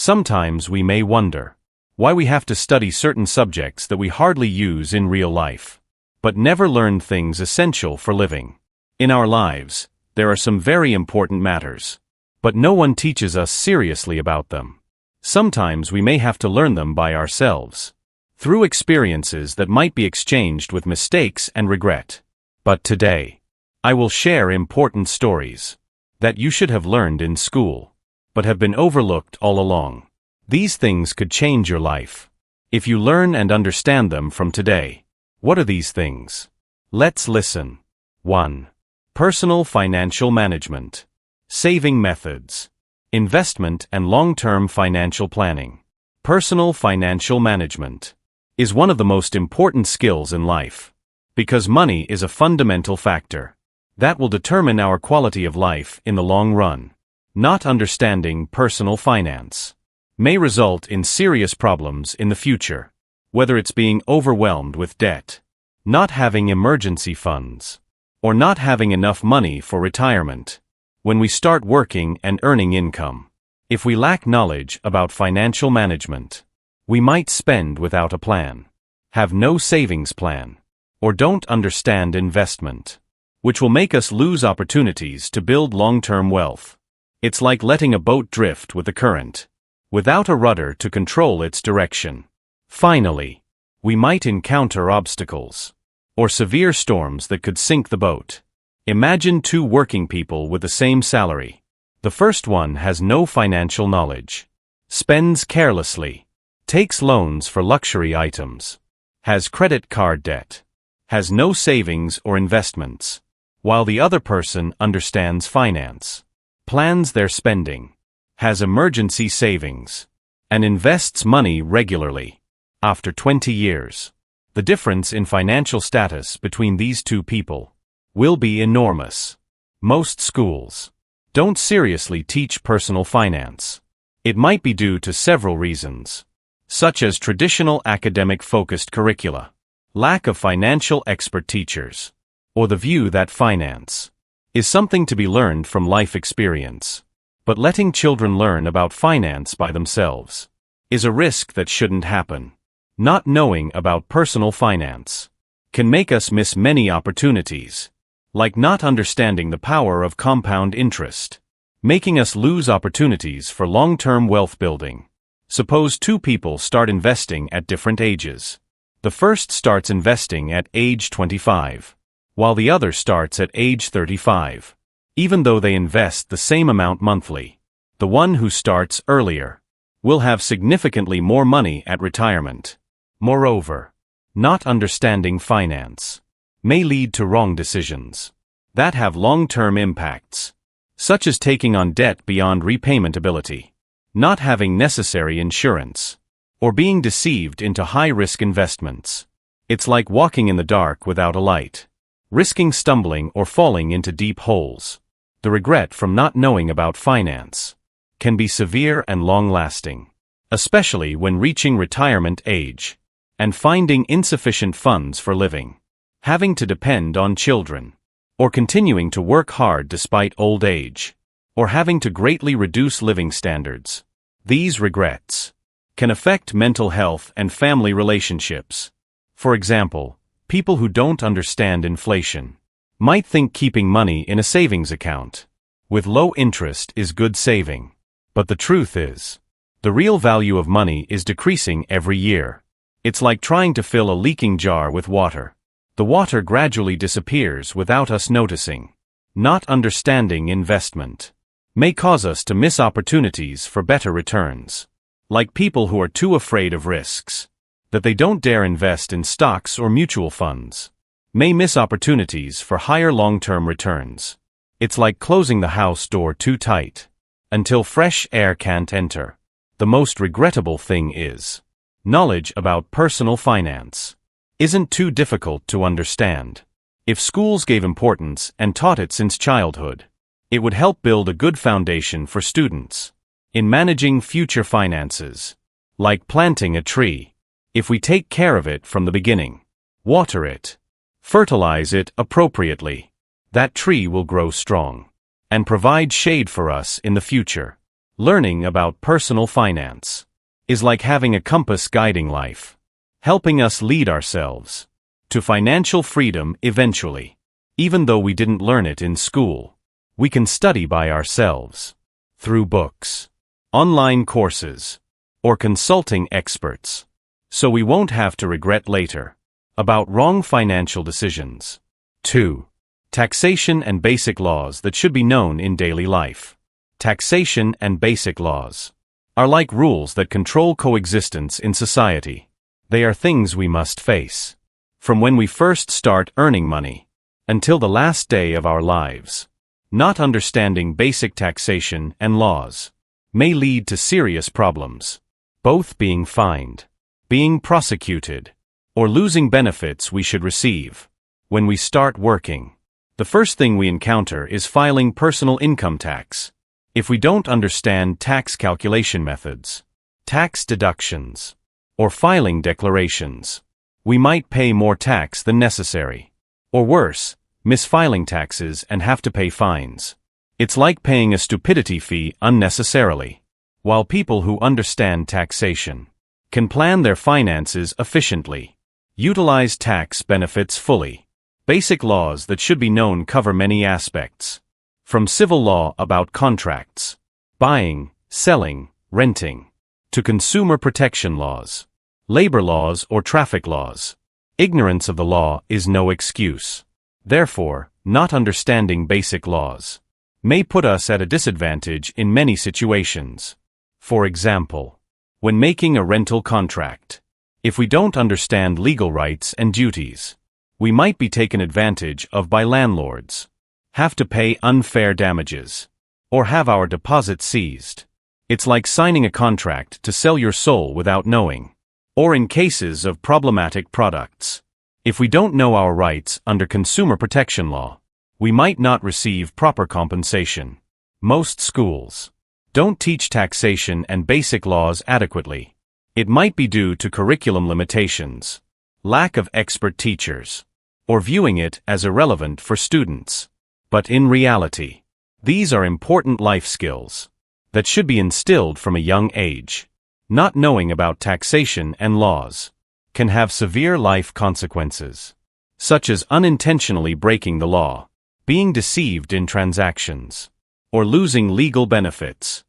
Sometimes we may wonder why we have to study certain subjects that we hardly use in real life, but never learn things essential for living. In our lives, there are some very important matters, but no one teaches us seriously about them. Sometimes we may have to learn them by ourselves, through experiences that might be exchanged with mistakes and regret. But today, I will share important stories that you should have learned in school, but have been overlooked all along. These things could change your life if you learn and understand them from today. What are these things? Let's listen. 1. Personal financial management. Saving methods. Investment and long-term financial planning. Personal financial management is one of the most important skills in life, because money is a fundamental factor that will determine our quality of life in the long run. Not understanding personal finance may result in serious problems in the future, whether it's being overwhelmed with debt, not having emergency funds, or not having enough money for retirement. When we start working and earning income, if we lack knowledge about financial management, we might spend without a plan, have no savings plan, or don't understand investment, which will make us lose opportunities to build long-term wealth. It's like letting a boat drift with the current, without a rudder to control its direction. Finally, we might encounter obstacles or severe storms that could sink the boat. Imagine two working people with the same salary. The first one has no financial knowledge, spends carelessly, takes loans for luxury items, has credit card debt, has no savings or investments, while the other person understands finance, plans their spending, has emergency savings, and invests money regularly. After 20 years, the difference in financial status between these two people will be enormous. Most schools don't seriously teach personal finance. It might be due to several reasons, such as traditional academic-focused curricula, lack of financial expert teachers, or the view that finance is something to be learned from life experience. But letting children learn about finance by themselves is a risk that shouldn't happen. Not knowing about personal finance can make us miss many opportunities, like not understanding the power of compound interest, making us lose opportunities for long-term wealth building. Suppose two people start investing at different ages. The first starts investing at age 25, while the other starts at age 35. Even though they invest the same amount monthly, the one who starts earlier will have significantly more money at retirement. Moreover, not understanding finance may lead to wrong decisions that have long-term impacts, such as taking on debt beyond repayment ability, not having necessary insurance, or being deceived into high-risk investments. It's like walking in the dark without a light, risking stumbling or falling into deep holes. The regret from not knowing about finance can be severe and long-lasting, especially when reaching retirement age and finding insufficient funds for living, having to depend on children, or continuing to work hard despite old age, or having to greatly reduce living standards. These regrets can affect mental health and family relationships. For example, people who don't understand inflation might think keeping money in a savings account with low interest is good saving. But the truth is, the real value of money is decreasing every year. It's like trying to fill a leaking jar with water. The water gradually disappears without us noticing. Not understanding investment may cause us to miss opportunities for better returns. Like people who are too afraid of risks, that they don't dare invest in stocks or mutual funds, may miss opportunities for higher long-term returns. It's like closing the house door too tight, until fresh air can't enter. The most regrettable thing is, knowledge about personal finance isn't too difficult to understand. If schools gave importance and taught it since childhood, it would help build a good foundation for students in managing future finances. Like planting a tree, if we take care of it from the beginning, water it, fertilize it appropriately, that tree will grow strong and provide shade for us in the future. Learning about personal finance is like having a compass guiding life, helping us lead ourselves to financial freedom eventually. Even though we didn't learn it in school, we can study by ourselves, through books, online courses, or consulting experts, so we won't have to regret later about wrong financial decisions. 2. Taxation and basic laws that should be known in daily life. Taxation and basic laws are like rules that control coexistence in society. They are things we must face, from when we first start earning money until the last day of our lives. Not understanding basic taxation and laws may lead to serious problems, both being fined, being prosecuted, or losing benefits we should receive when we start working. The first thing we encounter is filing personal income tax. If we don't understand tax calculation methods, tax deductions, or filing declarations, we might pay more tax than necessary. Or worse, miss filing taxes and have to pay fines. It's like paying a stupidity fee unnecessarily. While people who understand taxation can plan their finances efficiently, utilize tax benefits fully. Basic laws that should be known cover many aspects, from civil law about contracts, buying, selling, renting, to consumer protection laws, labor laws or traffic laws. Ignorance of the law is no excuse. Therefore, not understanding basic laws may put us at a disadvantage in many situations. For example, when making a rental contract, if we don't understand legal rights and duties, we might be taken advantage of by landlords, have to pay unfair damages, or have our deposit seized. It's like signing a contract to sell your soul without knowing. Or in cases of problematic products, if we don't know our rights under consumer protection law, we might not receive proper compensation. Most schools don't teach taxation and basic laws adequately. It might be due to curriculum limitations, lack of expert teachers, or viewing it as irrelevant for students. But in reality, these are important life skills that should be instilled from a young age. Not knowing about taxation and laws can have severe life consequences, such as unintentionally breaking the law, being deceived in transactions, or losing legal benefits.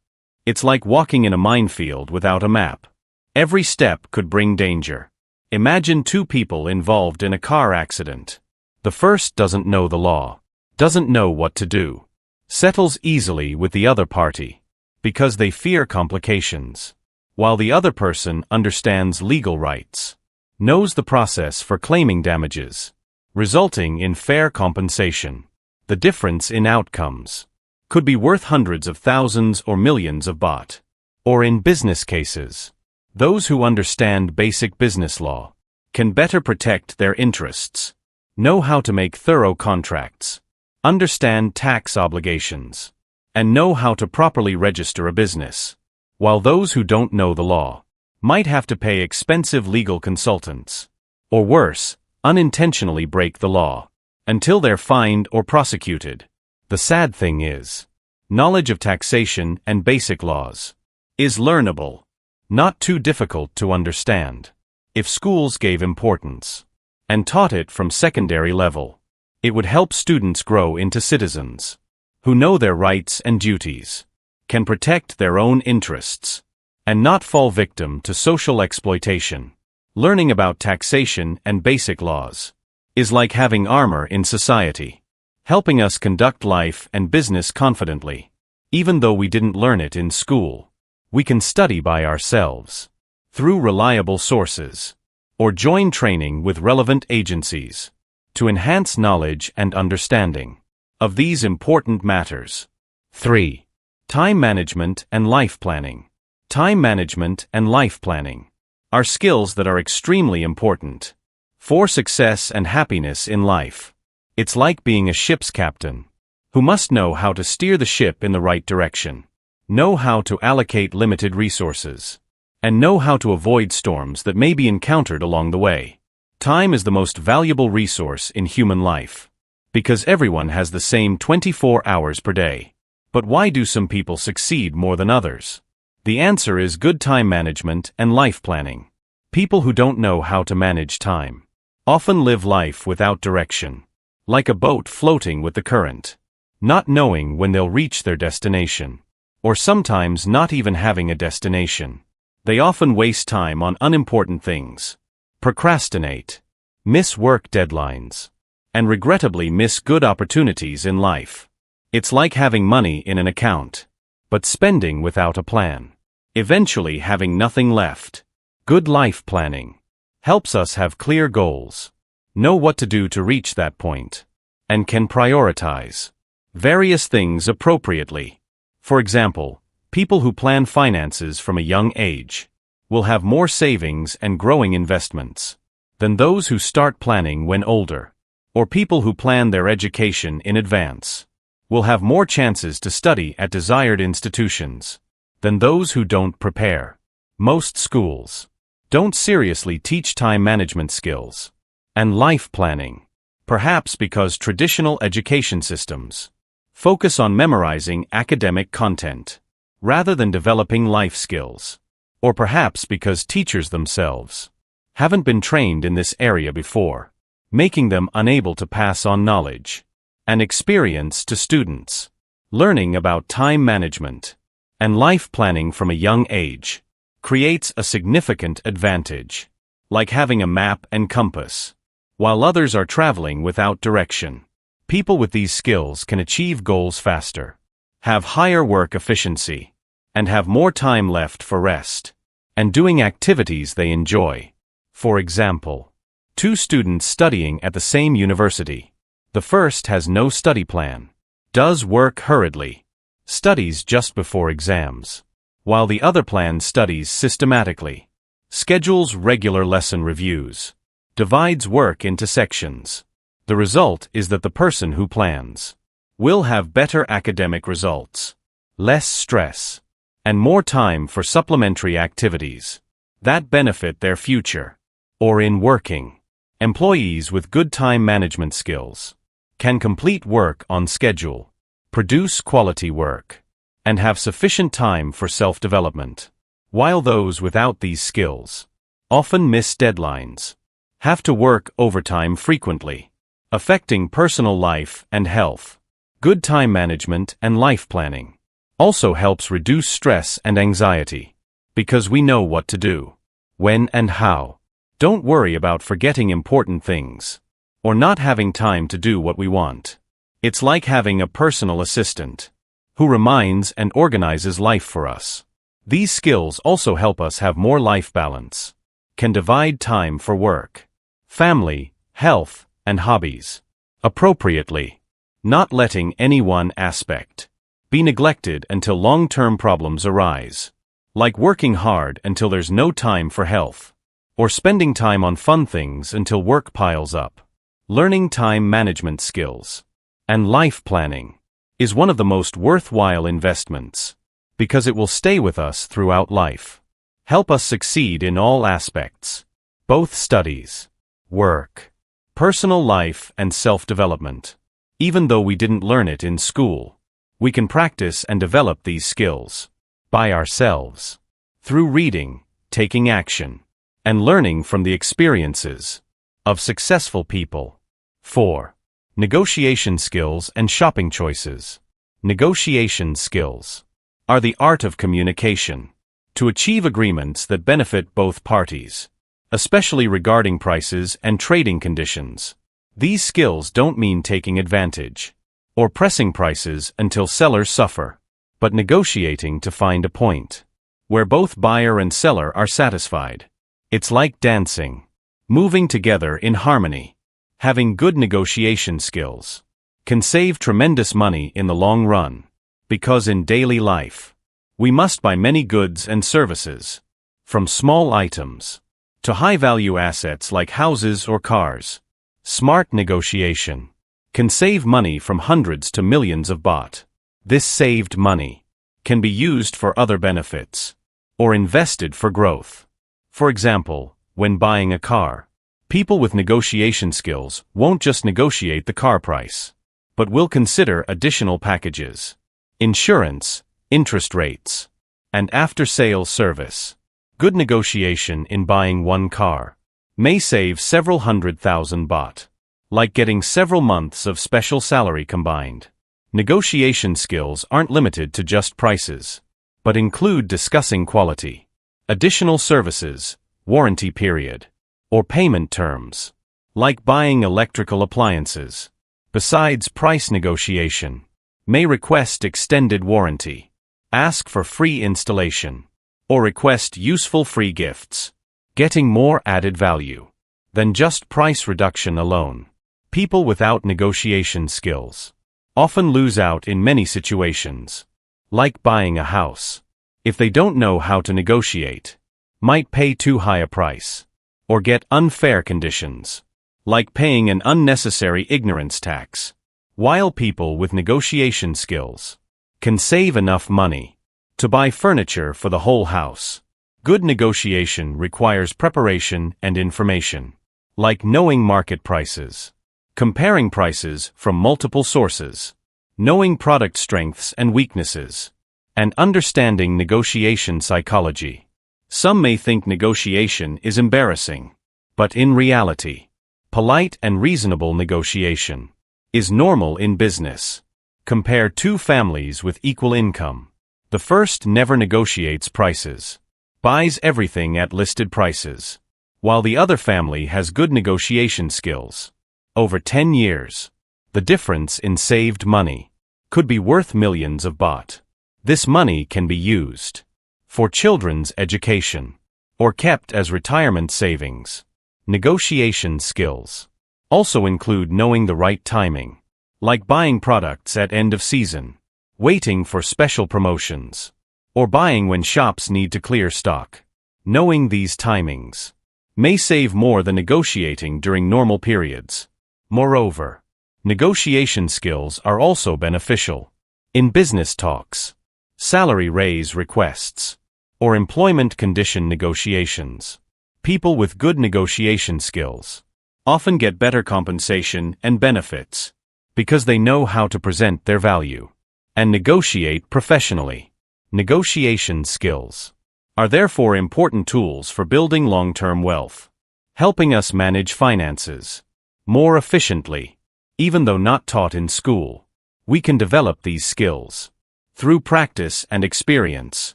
It's like walking in a minefield without a map. Every step could bring danger. Imagine two people involved in a car accident. The first doesn't know the law, doesn't know what to do, settles easily with the other party because they fear complications, while the other person understands legal rights, knows the process for claiming damages, resulting in fair compensation. The difference in outcomes could be worth hundreds of thousands or millions of baht. Or in business cases, those who understand basic business law can better protect their interests, know how to make thorough contracts, understand tax obligations, and know how to properly register a business. While those who don't know the law might have to pay expensive legal consultants, or worse, unintentionally break the law, until they're fined or prosecuted. The sad thing is, knowledge of taxation and basic laws is learnable, not too difficult to understand. If schools gave importance and taught it from secondary level, it would help students grow into citizens who know their rights and duties, can protect their own interests, and not fall victim to social exploitation. Learning about taxation and basic laws is like having armor in society, helping us conduct life and business confidently. Even though we didn't learn it in school, we can study by ourselves, through reliable sources, or join training with relevant agencies to enhance knowledge and understanding of these important matters. 3. Time management and life planning. Time management and life planning are skills that are extremely important for success and happiness in life. It's like being a ship's captain, who must know how to steer the ship in the right direction, know how to allocate limited resources, and know how to avoid storms that may be encountered along the way. Time is the most valuable resource in human life, because everyone has the same 24 hours per day. But why do some people succeed more than others? The answer is good time management and life planning. People who don't know how to manage time often live life without direction, like a boat floating with the current, not knowing when they'll reach their destination, or sometimes not even having a destination. They often waste time on unimportant things, procrastinate, miss work deadlines, and regrettably miss good opportunities in life. It's like having money in an account, but spending without a plan, eventually having nothing left. Good life planning helps us have clear goals, know what to do to reach that point, and can prioritize various things appropriately. For example, people who plan finances from a young age will have more savings and growing investments than those who start planning when older, or people who plan their education in advance will have more chances to study at desired institutions than those who don't prepare. Most schools don't seriously teach time management skills and life planning, perhaps because traditional education systems focus on memorizing academic content rather than developing life skills, or perhaps because teachers themselves haven't been trained in this area before, making them unable to pass on knowledge and experience to students. Learning about time management and life planning from a young age creates a significant advantage, like having a map and compass. While others are traveling without direction, people with these skills can achieve goals faster, have higher work efficiency, and have more time left for rest and doing activities they enjoy. For example, two students studying at the same university. The first has no study plan, does work hurriedly, studies just before exams, while the other plans studies systematically, schedules regular lesson reviews, divides work into sections. The result is that the person who plans will have better academic results, less stress, and more time for supplementary activities that benefit their future. Or in working, employees with good time management skills can complete work on schedule, produce quality work, and have sufficient time for self-development, while those without these skills often miss deadlines, have to work overtime frequently, affecting personal life and health. Good time management and life planning also helps reduce stress and anxiety, because we know what to do, when and how. Don't worry about forgetting important things, or not having time to do what we want. It's like having a personal assistant who reminds and organizes life for us. These skills also help us have more life balance, can divide time for work, family, health, and hobbies appropriately, not letting any one aspect be neglected until long-term problems arise, like working hard until there's no time for health, or spending time on fun things until work piles up. Learning time management skills and life planning is one of the most worthwhile investments, because it will stay with us throughout life, help us succeed in all aspects, both studies, work, personal life, and self-development. Even though we didn't learn it in school, we can practice and develop these skills by ourselves, through reading, taking action, and learning from the experiences of successful people. 4. Negotiation skills and shopping choices. Negotiation skills are the art of communication to achieve agreements that benefit both parties, especially regarding prices and trading conditions. These skills don't mean taking advantage or pressing prices until sellers suffer, but negotiating to find a point where both buyer and seller are satisfied. It's like dancing, moving together in harmony. Having good negotiation skills can save tremendous money in the long run, because in daily life, we must buy many goods and services, from small items to high-value assets like houses or cars. Smart negotiation can save money from hundreds to millions of baht. This saved money can be used for other benefits or invested for growth. For example, when buying a car, people with negotiation skills won't just negotiate the car price, but will consider additional packages, insurance, interest rates, and after-sales service. Good negotiation in buying one car may save several 100,000 baht, like getting several months of special salary combined. Negotiation skills aren't limited to just prices, but include discussing quality, additional services, warranty period, or payment terms, like buying electrical appliances. Besides price negotiation, may request extended warranty, ask for free installation, or request useful free gifts, getting more added value than just price reduction alone. People without negotiation skills often lose out in many situations, like buying a house. If they don't know how to negotiate, might pay too high a price, or get unfair conditions, like paying an unnecessary ignorance tax. While people with negotiation skills can save enough money to buy furniture for the whole house, good negotiation requires preparation and information, like knowing market prices, comparing prices from multiple sources, knowing product strengths and weaknesses, and understanding negotiation psychology. Some may think negotiation is embarrassing, but in reality, polite and reasonable negotiation is normal in business. Compare two families with equal income. The first never negotiates prices, buys everything at listed prices, while the other family has good negotiation skills. Over 10 years, the difference in saved money could be worth millions of baht. This money can be used for children's education or kept as retirement savings. Negotiation skills also include knowing the right timing, like buying products at end of season, waiting for special promotions, or buying when shops need to clear stock. Knowing these timings may save more than negotiating during normal periods. Moreover, negotiation skills are also beneficial in business talks, salary raise requests, or employment condition negotiations. People with good negotiation skills often get better compensation and benefits because they know how to present their value and negotiate professionally. Negotiation skills are therefore important tools for building long-term wealth, helping us manage finances more efficiently. Even though not taught in school, we can develop these skills through practice and experience,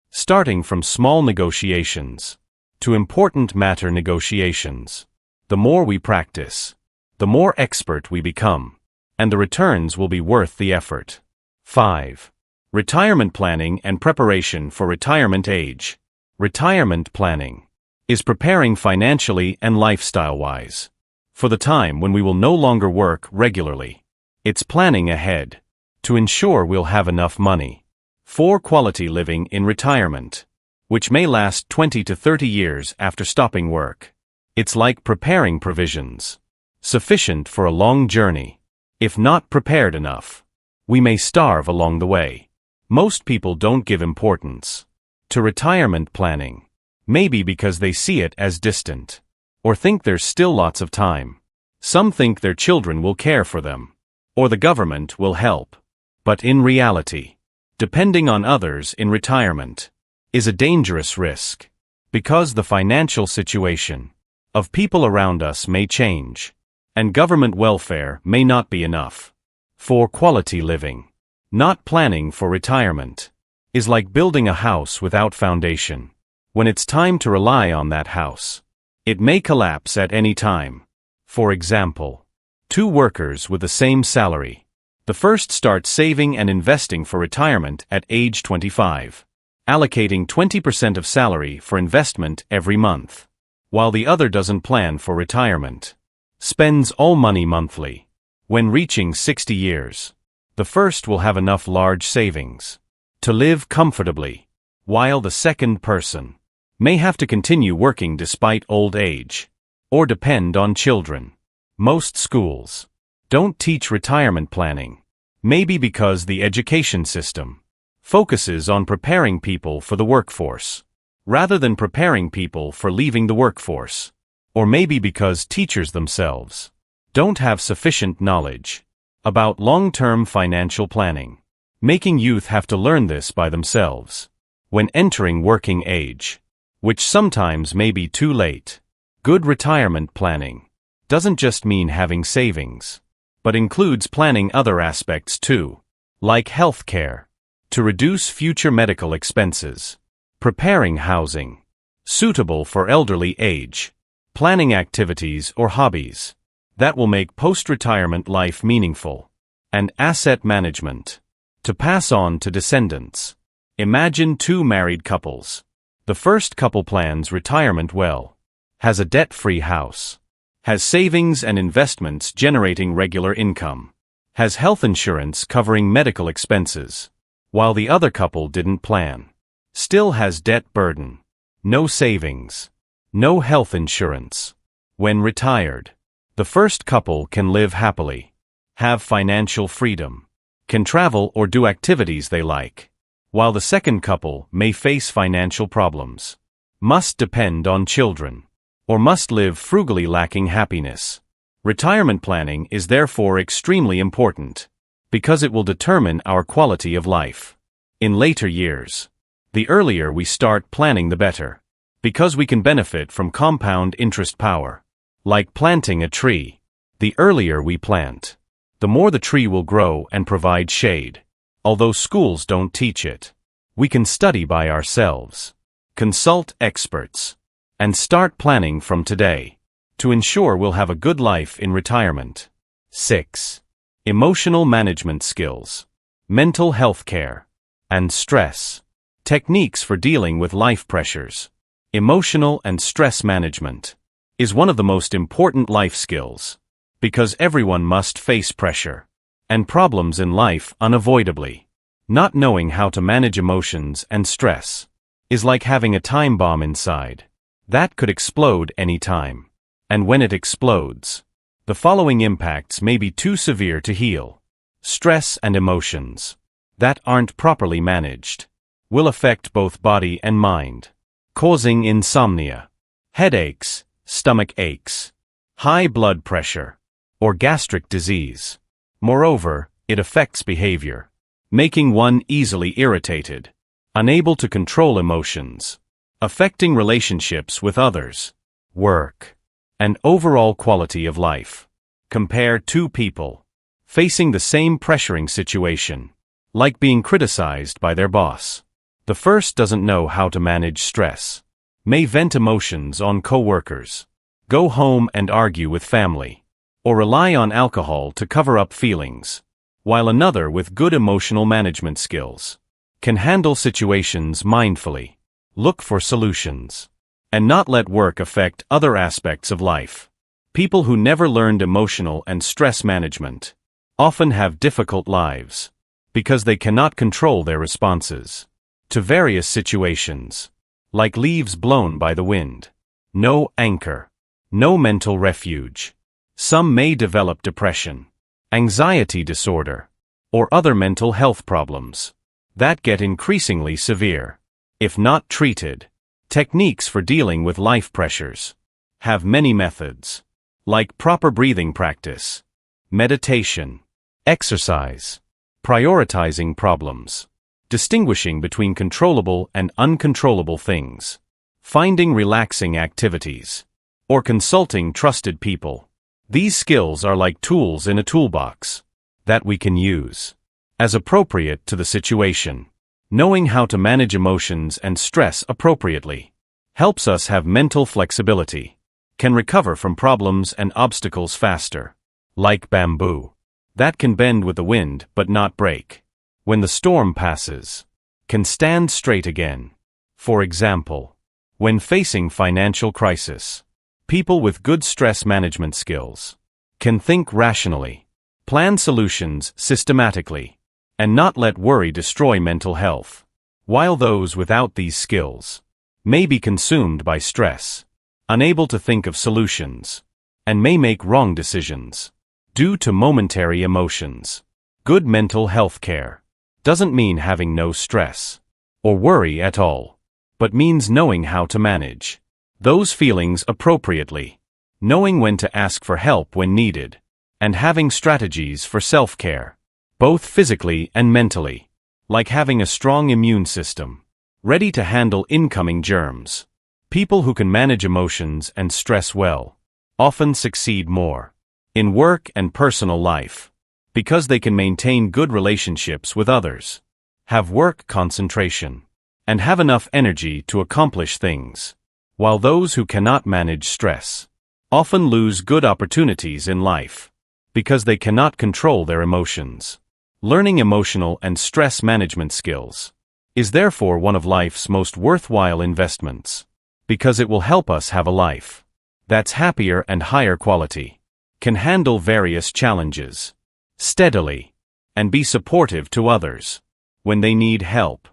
starting from small negotiations to important matter negotiations. The more we practice, the more expert we become, and the returns will be worth the effort. 5. Retirement planning and preparation for retirement age. Retirement planning is preparing financially and lifestyle-wise for the time when we will no longer work regularly. It's planning ahead to ensure we'll have enough money for quality living in retirement, which may last 20 to 30 years after stopping work. It's like preparing provisions sufficient for a long journey. If not prepared enough, we may starve along the way. Most people don't give importance to retirement planning, maybe because they see it as distant, or think there's still lots of time. Some think their children will care for them, or the government will help. But in reality, depending on others in retirement is a dangerous risk, because the financial situation of people around us may change, and government welfare may not be enough for quality living. Not planning for retirement is like building a house without foundation. When it's time to rely on that house, it may collapse at any time. For example, two workers with the same salary. The first starts saving and investing for retirement at age 25, allocating 20% of salary for investment every month, while the other doesn't plan for retirement, spends all money monthly. When reaching 60 years, the first will have enough large savings to live comfortably, while the second person may have to continue working despite old age, or depend on children. Most schools don't teach retirement planning, maybe because the education system focuses on preparing people for the workforce, rather than preparing people for leaving the workforce, or maybe because teachers themselves don't have sufficient knowledge about long-term financial planning. making youth have to learn this by themselves. When entering working age, which sometimes may be too late. Good retirement planning doesn't just mean having savings, but includes planning other aspects too, like health care, to reduce future medical expenses, preparing housing suitable for elderly age, planning activities or hobbies that will make post-retirement life meaningful, and asset management to pass on to descendants. Imagine two married couples. The first couple plans retirement well, has a debt-free house, has savings and investments generating regular income, has health insurance covering medical expenses, while the other couple didn't plan, still has debt burden, no savings, no health insurance. When retired, the first couple can live happily, have financial freedom, can travel or do activities they like, while the second couple may face financial problems, must depend on children, or must live frugally lacking happiness. Retirement planning is therefore extremely important, because it will determine our quality of life in later years. The earlier we start planning, the better, because we can benefit from compound interest power. Like planting a tree, the earlier we plant, the more the tree will grow and provide shade. Although schools don't teach it, we can study by ourselves, consult experts, and start planning from today to ensure we'll have a good life in retirement. 6. Emotional management skills, mental health care, and stress. Techniques for dealing with life pressures. Emotional and stress management is one of the most important life skills, because everyone must face pressure and problems in life unavoidably. Not knowing how to manage emotions and stress is like having a time bomb inside that could explode any time. And when it explodes, the following impacts may be too severe to heal. Stress and emotions that aren't properly managed will affect both body and mind, causing insomnia, headaches, stomach aches, high blood pressure, or gastric disease. Moreover, it affects behavior, making one easily irritated, unable to control emotions, affecting relationships with others, work, and overall quality of life. Compare two people facing the same pressuring situation, like being criticized by their boss. The first doesn't know how to manage stress, may vent emotions on coworkers, go home and argue with family, or rely on alcohol to cover up feelings, while another with good emotional management skills can handle situations mindfully, look for solutions, and not let work affect other aspects of life. People who never learned emotional and stress management often have difficult lives because they cannot control their responses to various situations, like leaves blown by the wind. No anchor, no mental refuge. Some may develop depression, anxiety disorder, or other mental health problems that get increasingly severe if not treated. Techniques for dealing with life pressures have many methods, like proper breathing practice, meditation, exercise, prioritizing problems, distinguishing between controllable and uncontrollable things, finding relaxing activities, or consulting trusted people. These skills are like tools in a toolbox that we can use as appropriate to the situation. Knowing how to manage emotions and stress appropriately helps us have mental flexibility, can recover from problems and obstacles faster, like bamboo that can bend with the wind but not break when the storm passes, can stand straight again. For example, when facing financial crisis, people with good stress management skills can think rationally, plan solutions systematically, and not let worry destroy mental health, while those without these skills may be consumed by stress, unable to think of solutions, and may make wrong decisions due to momentary emotions. Good mental health care doesn't mean having no stress or worry at all, but means knowing how to manage those feelings appropriately, knowing when to ask for help when needed, and having strategies for self-care, both physically and mentally. like having a strong immune system, ready to handle incoming germs. People who can manage emotions and stress well often succeed more in work and personal life because they can maintain good relationships with others, have work concentration, and have enough energy to accomplish things, while those who cannot manage stress often lose good opportunities in life because they cannot control their emotions. Learning emotional and stress management skills is therefore one of life's most worthwhile investments, because it will help us have a life that's happier and higher quality, can handle various challenges steadily, and be supportive to others when they need help.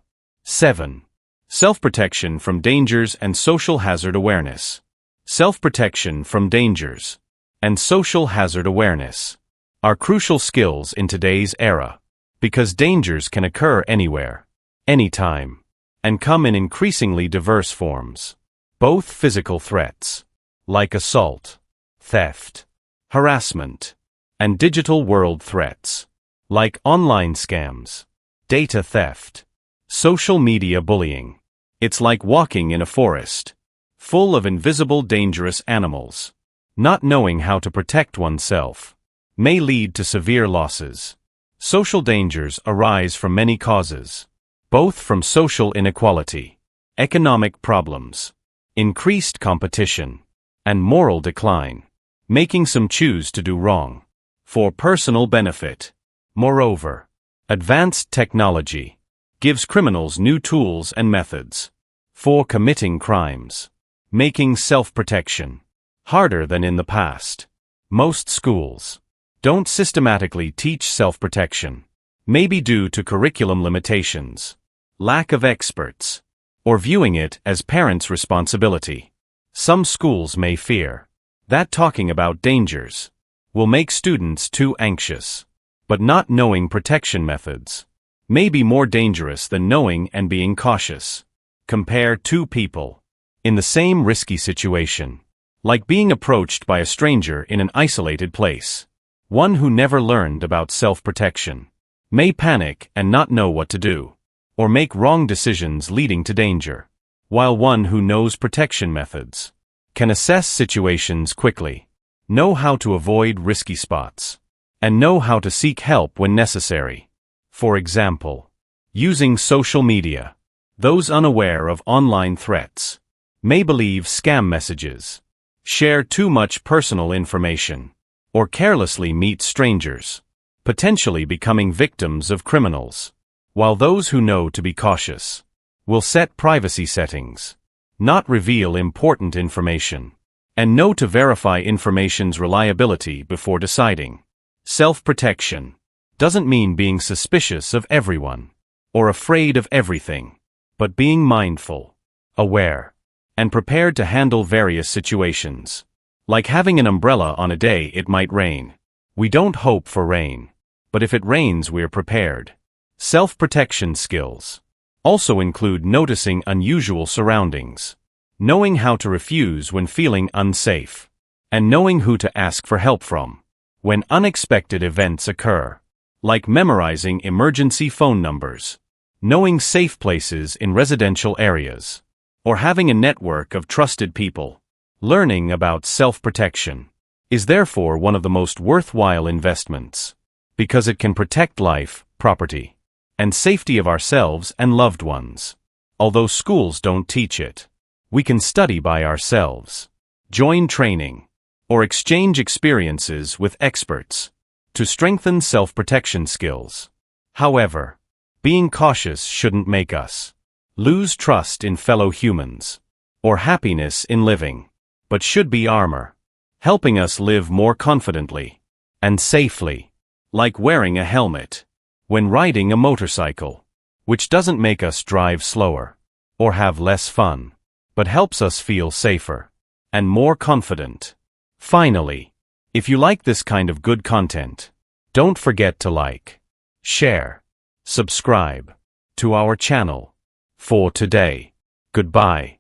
7. Self-protection from dangers and social hazard awareness. Self-protection from dangers and social hazard awareness are crucial skills in today's era, because dangers can occur anywhere, anytime, and come in increasingly diverse forms. Both physical threats, like assault, theft, harassment, and digital world threats, like online scams, data theft, social media bullying. It's like walking in a forest, full of invisible dangerous animals. Not knowing how to protect oneself may lead to severe losses. Social dangers arise from many causes, both from social inequality, economic problems, increased competition, and moral decline, making some choose to do wrong for personal benefit. Moreover, advanced technology gives criminals new tools and methods for committing crimes, making self-protection harder than in the past. Most schools don't systematically teach self-protection, maybe due to curriculum limitations, lack of experts, or viewing it as parents' responsibility. Some schools may fear that talking about dangers will make students too anxious, but not knowing protection methods may be more dangerous than knowing and being cautious. Compare two people in the same risky situation, like being approached by a stranger in an isolated place. One who never learned about self-protection may panic and not know what to do, or make wrong decisions leading to danger, while one who knows protection methods can assess situations quickly, know how to avoid risky spots, and know how to seek help when necessary. For example, using social media, those unaware of online threats may believe scam messages, share too much personal information, or carelessly meet strangers, potentially becoming victims of criminals, while those who know to be cautious will set privacy settings, not reveal important information, and know to verify information's reliability before deciding. Self-protection doesn't mean being suspicious of everyone or afraid of everything, but being mindful, aware, and prepared to handle various situations. Like having an umbrella on a day it might rain. We don't hope for rain, but if it rains we're prepared. Self-protection skills also include noticing unusual surroundings, knowing how to refuse when feeling unsafe, and knowing who to ask for help from when unexpected events occur, like memorizing emergency phone numbers, knowing safe places in residential areas, or having a network of trusted people. Learning about self-protection is therefore one of the most worthwhile investments, because it can protect life, property, and safety of ourselves and loved ones. Although schools don't teach it, we can study by ourselves, join training, or exchange experiences with experts to strengthen self-protection skills. However, being cautious shouldn't make us lose trust in fellow humans or happiness in living, but should be armor, helping us live more confidently and safely, like wearing a helmet when riding a motorcycle, which doesn't make us drive slower or have less fun, but helps us feel safer and more confident. Finally, if you like this kind of good content, don't forget to like, share, subscribe to our channel. For today, goodbye.